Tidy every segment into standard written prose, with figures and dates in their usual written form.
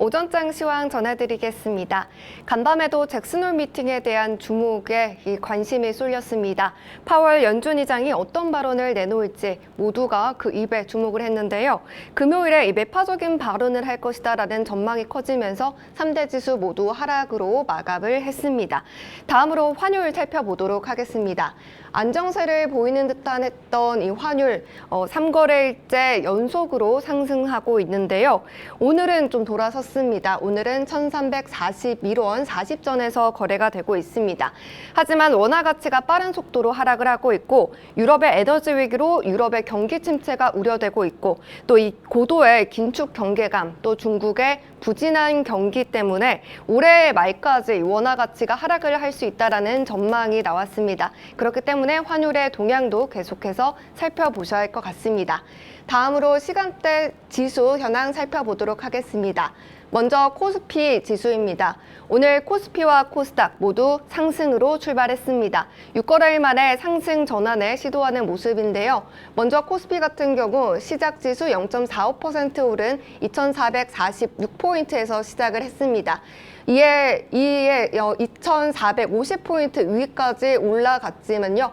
오전장 시황 전해드리겠습니다. 간밤에도 잭슨홀 미팅에 대한 주목에 관심이 쏠렸습니다. 파월 연준 의장이 어떤 발언을 내놓을지 모두가 그 입에 주목을 했는데요. 금요일에 매파적인 발언을 할 것이다라는 전망이 커지면서 3대 지수 모두 하락으로 마감을 했습니다. 다음으로 환율 살펴보도록 하겠습니다. 안정세를 보이는 듯한 했던 이 환율 3거래일째 연속으로 상승하고 있는데요. 오늘은 좀 돌아섰습니다. 오늘은 1341원 40전에서 거래가 되고 있습니다. 하지만 원화 가치가 빠른 속도로 하락을 하고 있고 유럽의 에너지 위기로 유럽의 경기 침체가 우려되고 있고 또 이 고도의 긴축 경계감 또 중국의 부진한 경기 때문에 올해 말까지 원화 가치가 하락을 할 수 있다라는 전망이 나왔습니다. 그렇기 때문에 환율의 동향도 계속해서 살펴보셔야 할 것 같습니다. 다음으로 시간대 지수 현황 살펴보도록 하겠습니다. 먼저 코스피 지수입니다. 오늘 코스피와 코스닥 모두 상승으로 출발했습니다. 6거래일 만에 상승 전환에 시도하는 모습인데요. 먼저 코스피 같은 경우 시작 지수 0.45% 오른 2,446포인트에서 시작을 했습니다. 이에 2,450포인트 위까지 올라갔지만요.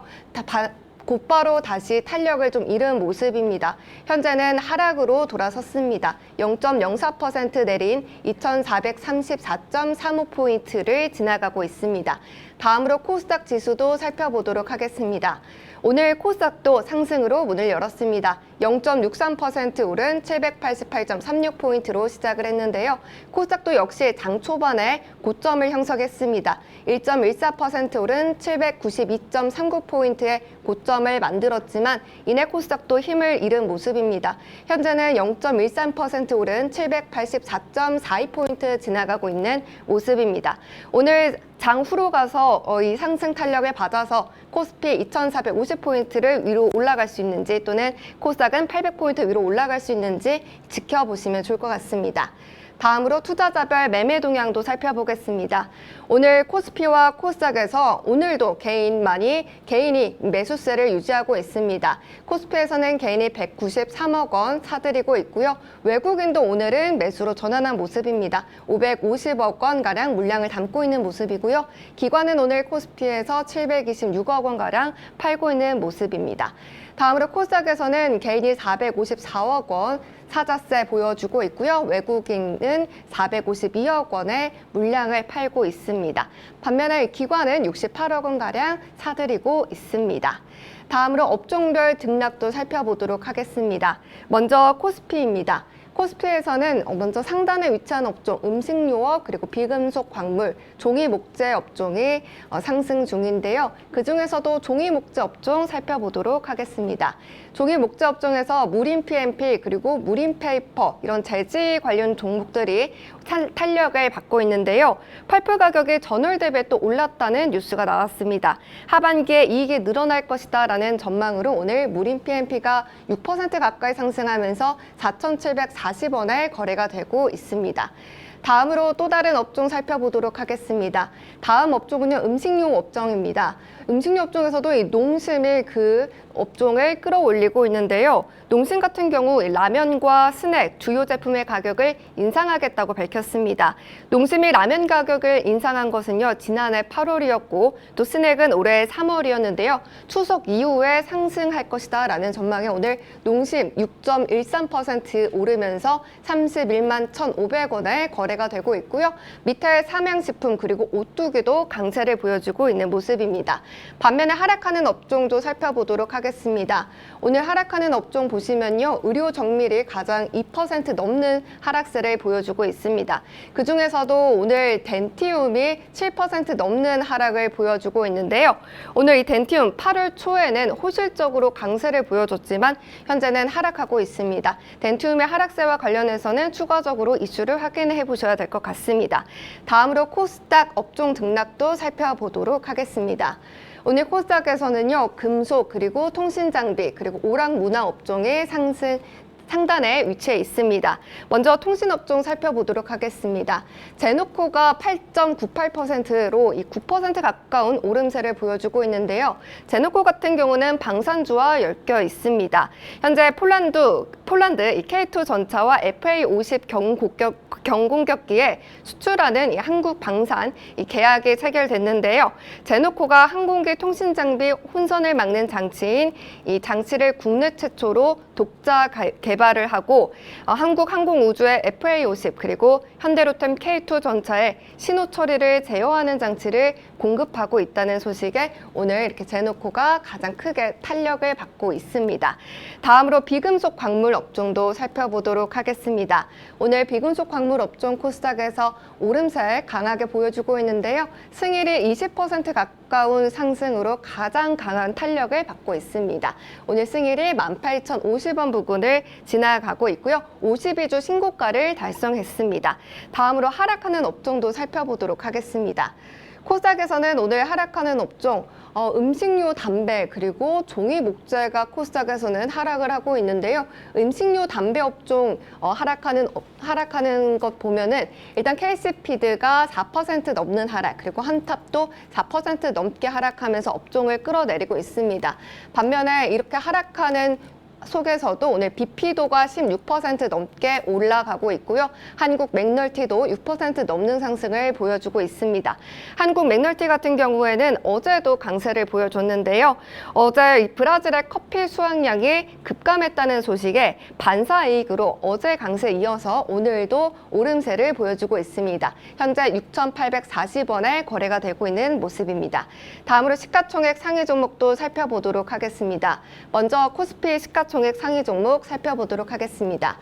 곧바로 다시 탄력을 좀 잃은 모습입니다. 현재는 하락으로 돌아섰습니다. 0.04% 내린 2,434.35포인트를 지나가고 있습니다. 다음으로 코스닥 지수도 살펴보도록 하겠습니다. 오늘 코스닥도 상승으로 문을 열었습니다. 0.63% 오른 788.36포인트로 시작을 했는데요. 코스닥도 역시 장 초반에 고점을 형성했습니다. 1.14% 오른 792.39포인트의 고점을 만들었지만 이내 코스닥도 힘을 잃은 모습입니다. 현재는 0.13% 오른 784.42포인트 지나가고 있는 모습입니다. 오늘 장 후로 가서 이 상승 탄력을 받아서 코스피 2,450포인트를 위로 올라갈 수 있는지 또는 코스닥은 800포인트 위로 올라갈 수 있는지 지켜보시면 좋을 것 같습니다. 다음으로 투자자별 매매 동향도 살펴보겠습니다. 오늘 코스피와 코스닥에서 오늘도 개인이 매수세를 유지하고 있습니다. 코스피에서는 개인이 193억 원 사들이고 있고요. 외국인도 오늘은 매수로 전환한 모습입니다. 550억 원가량 물량을 담고 있는 모습이고요. 기관은 오늘 코스피에서 726억 원가량 팔고 있는 모습입니다. 다음으로 코스닥에서는 개인이 454억 원 사자세 보여주고 있고요. 외국인은 452억 원의 물량을 팔고 있습니다. 반면에 기관은 68억 원가량 사들이고 있습니다. 다음으로 업종별 등락도 살펴보도록 하겠습니다. 먼저 코스피입니다. 코스피에서는 먼저 상단에 위치한 업종 음식료업 그리고 비금속 광물, 종이 목재 업종이 상승 중인데요. 그중에서도 종이 목재 업종 살펴보도록 하겠습니다. 종이 목재 업종에서 무림 PMP 그리고 무림 페이퍼 이런 재질 관련 종목들이 탄력을 받고 있는데요. 펄프 가격이 전월 대비 또 올랐다는 뉴스가 나왔습니다. 하반기에 이익이 늘어날 것이다라는 전망으로 오늘 무림 PMP가 6% 가까이 상승하면서 4,740원에 거래가 되고 있습니다. 다음으로 또 다른 업종 살펴보도록 하겠습니다. 다음 업종은요, 음식료 업종입니다. 음식료 업종에서도 이 농심이 그 업종을 끌어올리고 있는데요. 농심 같은 경우 라면과 스낵, 주요 제품의 가격을 인상하겠다고 밝혔습니다. 농심이 라면 가격을 인상한 것은요, 지난해 8월이었고 또 스낵은 올해 3월이었는데요. 추석 이후에 상승할 것이다라는 전망에 오늘 농심 6.13% 오르면서 31만 1,500원에 거래가 되고 있고요. 밑에 삼양식품 그리고 오뚜기도 강세를 보여주고 있는 모습입니다. 반면에 하락하는 업종도 살펴보도록 하겠습니다. 오늘 하락하는 업종 보시면요. 의료 정밀이 가장 2% 넘는 하락세를 보여주고 있습니다. 그중에서도 오늘 덴티움이 7% 넘는 하락을 보여주고 있는데요. 오늘 이 덴티움 8월 초에는 호실적으로 강세를 보여줬지만 현재는 하락하고 있습니다. 덴티움의 하락세와 관련해서는 추가적으로 이슈를 확인해 보셔야 될 것 같습니다. 다음으로 코스닥 업종 등락도 살펴보도록 하겠습니다. 오늘 코스닥에서는요, 금속 그리고 통신장비 그리고 오락문화 업종의 상단에 위치해 있습니다. 먼저 통신업종 살펴보도록 하겠습니다. 제노코가 8.98%로 이 9% 가까운 오름세를 보여주고 있는데요. 제노코 같은 경우는 방산주와 엮여 있습니다. 현재 폴란드 이 K2 전차와 FA50 경공격기에 수출하는 이 한국 방산 이 계약이 체결됐는데요. 제노코가 항공기 통신 장비 혼선을 막는 장치인 이 장치를 국내 최초로 독자 개발을 하고 한국 항공우주의 FA50 그리고 현대로템 K2 전차에 신호 처리를 제어하는 장치를 공급하고 있다는 소식에 오늘 이렇게 제노코가 가장 크게 탄력을 받고 있습니다. 다음으로 비금속 광물 업종도 살펴보도록 하겠습니다. 오늘 비금속 광물 업종 코스닥에서 오름세 강하게 보여주고 있는데요. 승일이 20% 가까운 상승으로 가장 강한 탄력을 받고 있습니다. 오늘 승일이 18,050원 부근을 지나가고 있고요. 52주 신고가를 달성했습니다. 다음으로 하락하는 업종도 살펴보도록 하겠습니다. 코스닥에서는 오늘 하락하는 업종, 음식료, 담배, 그리고 종이 목재가 코스닥에서는 하락을 하고 있는데요. 음식료, 담배 업종 하락하는 것 보면은 일단 KC피드가 4% 넘는 하락, 그리고 한탑도 4% 넘게 하락하면서 업종을 끌어내리고 있습니다. 반면에 이렇게 하락하는 속에서도 오늘 비피도가 16% 넘게 올라가고 있고요. 한국 맥널티도 6% 넘는 상승을 보여주고 있습니다. 한국 맥널티 같은 경우에는 어제도 강세를 보여줬는데요. 어제 브라질의 커피 수확량이 급감했다는 소식에 반사이익으로 어제 강세에 이어서 오늘도 오름세를 보여주고 있습니다. 현재 6,840원에 거래가 되고 있는 모습입니다. 다음으로 시가총액 상위 종목도 살펴보도록 하겠습니다. 먼저 코스피 시가총액 상위 종목 살펴보도록 하겠습니다.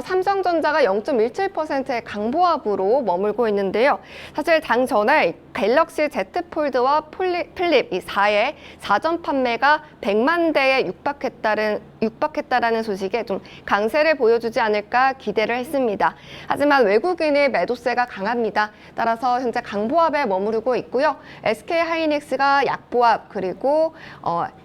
삼성전자가 0.17%의 강보합으로 머물고 있는데요. 사실 장전에 갤럭시 Z 폴드와 플립 이 4의 사전 판매가 100만 대에 육박했다라는 소식에 좀 강세를 보여주지 않을까 기대를 했습니다. 하지만 외국인의 매도세가 강합니다. 따라서 현재 강보합에 머무르고 있고요. SK 하이닉스가 약보합 그리고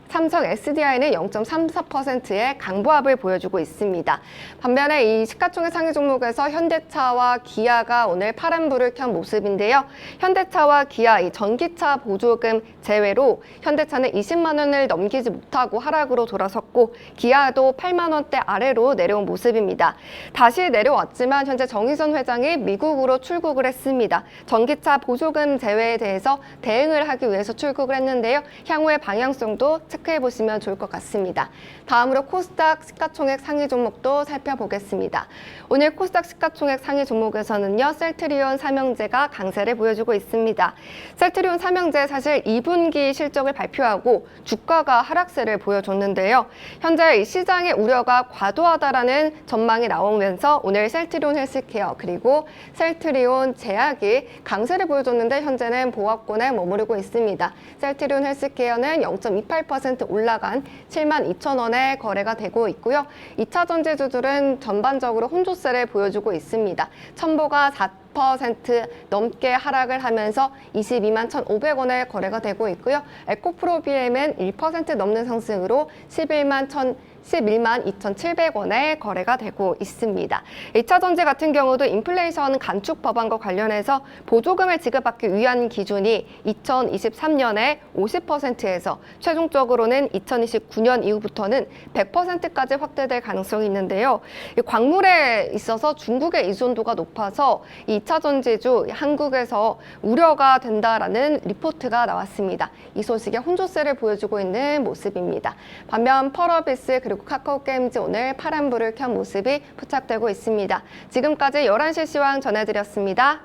삼성 SDI는 0.34%의 강보합을 보여주고 있습니다. 반면에 이 시가총액 상위 종목에서 현대차와 기아가 오늘 파란불을 켠 모습인데요. 현대차와 기아 이 전기차 보조금 제외로 현대차는 20만 원을 넘기지 못하고 하락으로 돌아섰고 기아도 8만 원대 아래로 내려온 모습입니다. 다시 내려왔지만 현재 정의선 회장이 미국으로 출국을 했습니다. 전기차 보조금 제외에 대해서 대응을 하기 위해서 출국을 했는데요. 향후의 방향성도 체크해 보시면 좋을 것 같습니다. 다음으로 코스닥 시가총액 상위 종목도 살펴보겠습니다. 오늘 코스닥 시가총액 상위 종목에서는요. 셀트리온 삼형제가 강세를 보여주고 있습니다. 셀트리온 삼형제 사실 2분기 실적을 발표하고 주가가 하락세를 보여줬는데요. 현재 이 시장의 우려가 과도하다라는 전망이 나오면서 오늘 셀트리온 헬스케어 그리고 셀트리온 제약이 강세를 보여줬는데 현재는 보합권에 머무르고 있습니다. 셀트리온 헬스케어는 0.28% 올라간 72,000원에 거래가 되고 있고요. 2차 전지주들은 전반적으로 혼조세를 보여주고 있습니다. 첨보가 4% 넘게 하락을 하면서 22만 1,500원에 거래가 되고 있고요. 에코프로비엠은 1% 넘는 상승으로 11만 2,700원에 거래가 되고 있습니다. 2차 전지 같은 경우도 인플레이션 간축 법안과 관련해서 보조금을 지급받기 위한 기준이 2023년에 50%에서 최종적으로는 2029년 이후부터는 100%까지 확대될 가능성이 있는데요. 광물에 있어서 중국의 의존도가 높아서 2차 전지주 한국에서 우려가 된다라는 리포트가 나왔습니다. 이 소식에 혼조세를 보여주고 있는 모습입니다. 반면 펄어비스 그리고 카카오게임즈 오늘 파란불을 켠 모습이 포착되고 있습니다. 지금까지 11시 시황 전해드렸습니다.